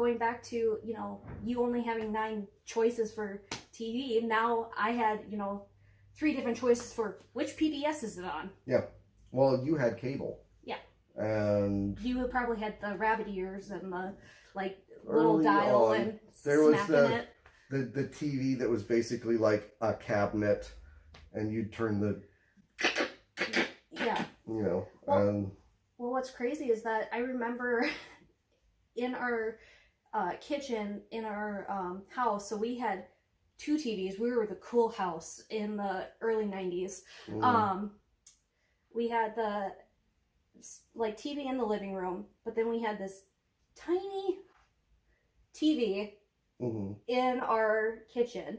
going back to, you know, you only having 9 choices for TV, now I had, you know, 3 different choices for which PBS is it on. Yeah. Well, you had cable. Yeah. And you probably had the rabbit ears and the, like, little dial and there was smacking the TV that was basically like a cabinet, and you'd turn the... Yeah. You know. Well, what's crazy is that I remember in our kitchen in our house, so we had 2 TVs. We were the cool house in the early 90s. We had the like TV in the living room, but then we had this tiny TV in our kitchen,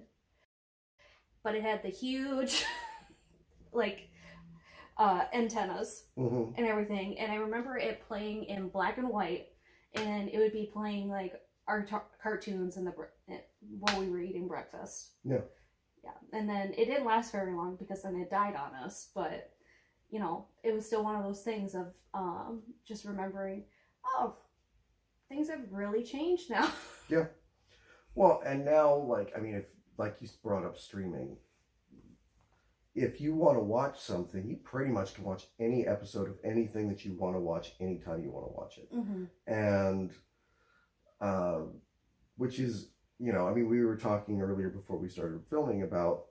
but it had the huge like antennas and everything. And I remember it playing in black and white, and it would be playing like our cartoons in the while we were eating breakfast. Yeah. And then it didn't last very long because then it died on us, but you know, it was still one of those things of just remembering, oh, things have really changed now. Yeah. Well, and now, like, I mean, if, like you brought up streaming, if you want to watch something, you pretty much can watch any episode of anything that you want to watch anytime you want to watch it. And, which is, you know, I mean, we were talking earlier before we started filming about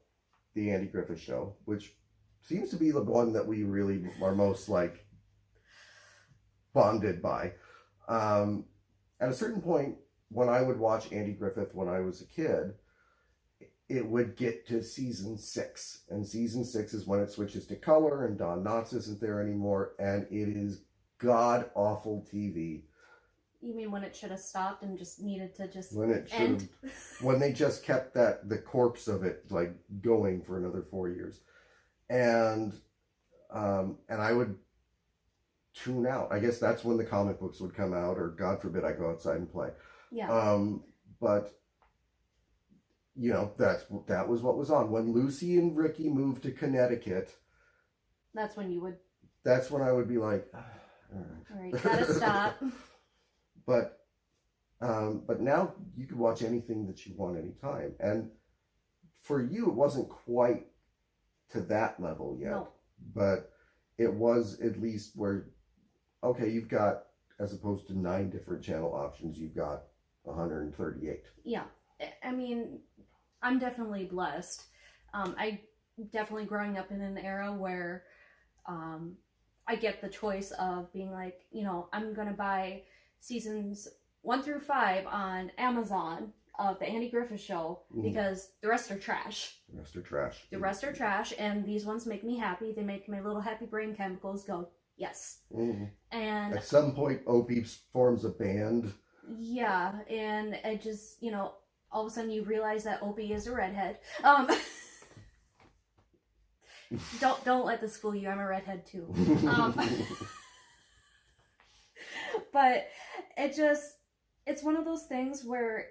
the Andy Griffith Show, which seems to be the one that we really are most, like, bonded by. At a certain point, when I would watch Andy Griffith when I was a kid, it would get to season 6. And season 6 is when it switches to color and Don Knotts isn't there anymore. And it is god-awful TV. You mean when it should have stopped and just needed to just end? When they just kept the corpse of it, like, going for another 4 years. And I would tune out. I guess that's when the comic books would come out, or God forbid I go outside and play. Yeah. But you know, that was what was on. When Lucy and Ricky moved to Connecticut, that's when I would be like, all right, gotta stop. But now you can watch anything that you want anytime. And for you, it wasn't quite to that level yet. No. But it was at least where, okay, you've got, as opposed to 9 different channel options, you've got 138. Yeah. I mean, I'm definitely blessed. I definitely growing up in an era where I get the choice of being like, you know, I'm going to buy seasons 1 through 5 on Amazon of the Andy Griffith Show because the rest are trash. The rest are trash, and these ones make me happy. They make my little happy brain chemicals go, yes. And at some point, Opie forms a band. Yeah, and it just, you know, all of a sudden you realize that Opie is a redhead. Don't let this fool you. I'm a redhead too. But it's one of those things where,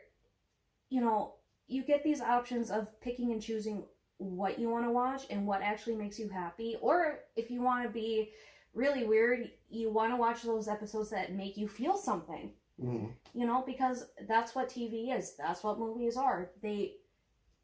you know, you get these options of picking and choosing what you want to watch and what actually makes you happy. Or if you want to be really weird, you want to watch those episodes that make you feel something. You know, because that's what TV is. That's what movies are. They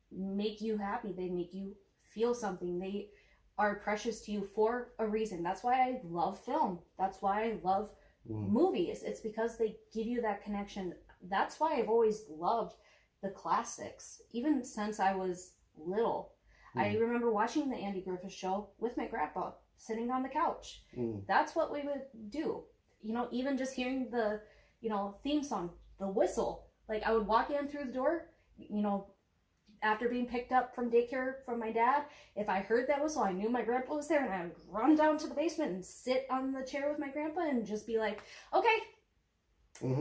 make you happy. They make you feel something. They are precious to you for a reason. That's why I love film. That's why I love movies. It's because they give you that connection. That's why I've always loved the classics, even since I was little. I remember watching the Andy Griffith Show with my grandpa, sitting on the couch. That's what we would do. You know, even just hearing the, you know, theme song, the whistle. Like, I would walk in through the door, you know, after being picked up from daycare from my dad. If I heard that whistle, I knew my grandpa was there, and I would run down to the basement and sit on the chair with my grandpa and just be like, okay,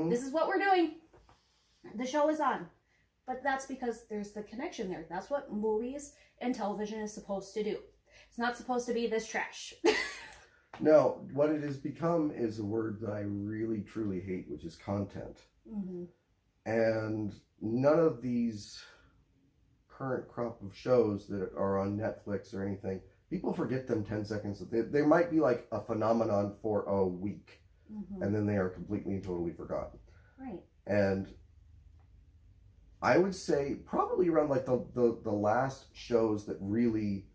this is what we're doing. The show is on. But that's because there's the connection there. That's what movies and television is supposed to do. It's not supposed to be this trash. No, what it has become is a word that I really, truly hate, which is content. And none of these current crop of shows that are on Netflix or anything, people forget them 10 seconds. They might be like a phenomenon for a week, and then they are completely and totally forgotten. Right. And I would say probably around like the last shows that really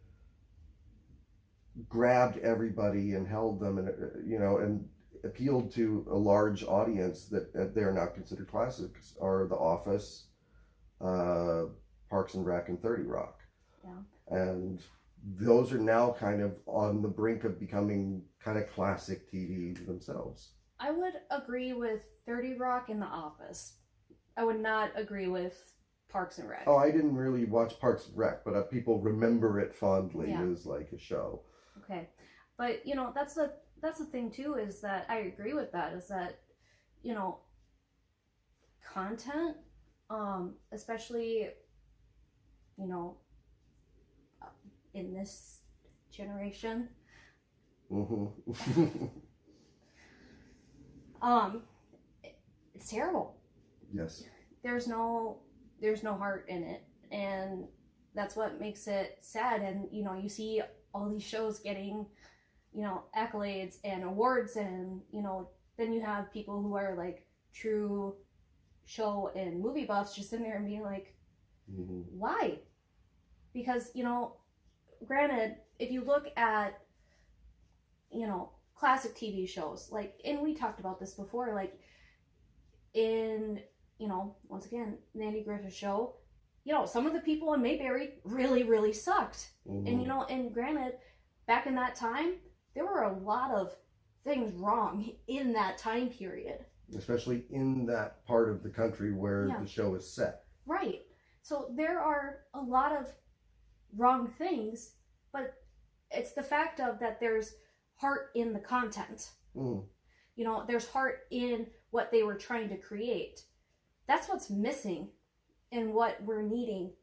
grabbed everybody and held them, and and appealed to a large audience that they're now considered classics are The Office, Parks and Rec, and 30 Rock. Yeah. And those are now kind of on the brink of becoming kind of classic TV themselves. I would agree with 30 Rock and The Office. I would not agree with Parks and Rec. Oh, I didn't really watch Parks and Rec, but people remember it fondly Yeah. as like a show. Okay, but that's the thing too, is that I agree with that, is that content, especially in this generation, Mm-hmm. it's terrible. Yes. There's no heart in it, and that's what makes it sad. And you see all these shows getting accolades and awards, and then you have people who are like true show and movie buffs just sitting there and being like, Mm-hmm. why? Because granted, if you look at classic TV shows, like, and we talked about this before, like in once again, Nandy Griffith's show, some of the people in Mayberry really, really sucked. Mm-hmm. And granted, back in that time, there were a lot of things wrong in that time period. Especially in that part of the country where Yeah. the show is set. Right. So there are a lot of wrong things, but it's the fact of that there's heart in the content. Mm. There's heart in what they were trying to create. That's what's missing and what we're needing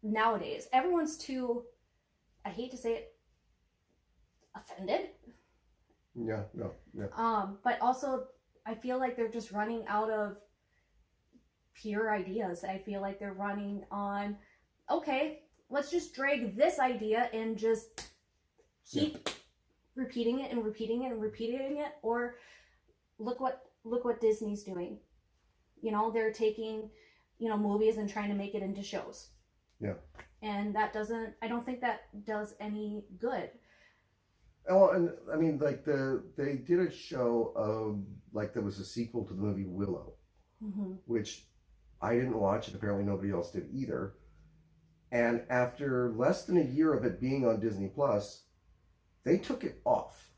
nowadays. Everyone's too, I hate to say it, offended. Yeah, no, yeah. But also I feel like they're just running out of pure ideas. I feel like they're running on, okay, let's just drag this idea and just keep repeating it and repeating it and repeating it. Or look what Disney's doing. They're taking movies and trying to make it into shows. Yeah. And I don't think that does any good. Oh, and I mean, like they did a show like there was a sequel to the movie Willow, Mm-hmm. which I didn't watch, and apparently nobody else did either. And after less than a year of it being on Disney Plus, they took it off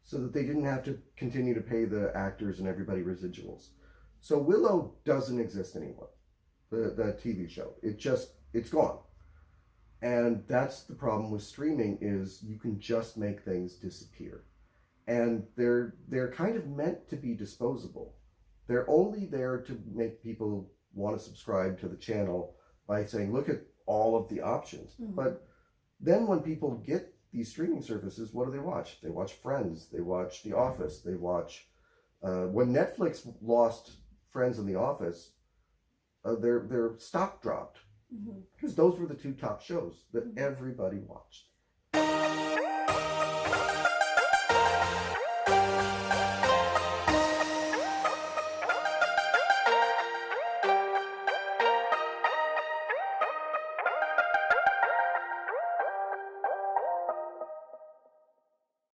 so that they didn't have to continue to pay the actors and everybody residuals. So Willow doesn't exist anymore. The TV show, it's gone. And that's the problem with streaming, is you can just make things disappear. And they're kind of meant to be disposable. They're only there to make people want to subscribe to the channel by saying, look at all of the options. Mm-hmm. But then when people get these streaming services, what do they watch? They watch Friends, they watch The Office, they watch... when Netflix lost Friends and The Office, their stock dropped. Mm-hmm. Because those were the two top shows that everybody watched.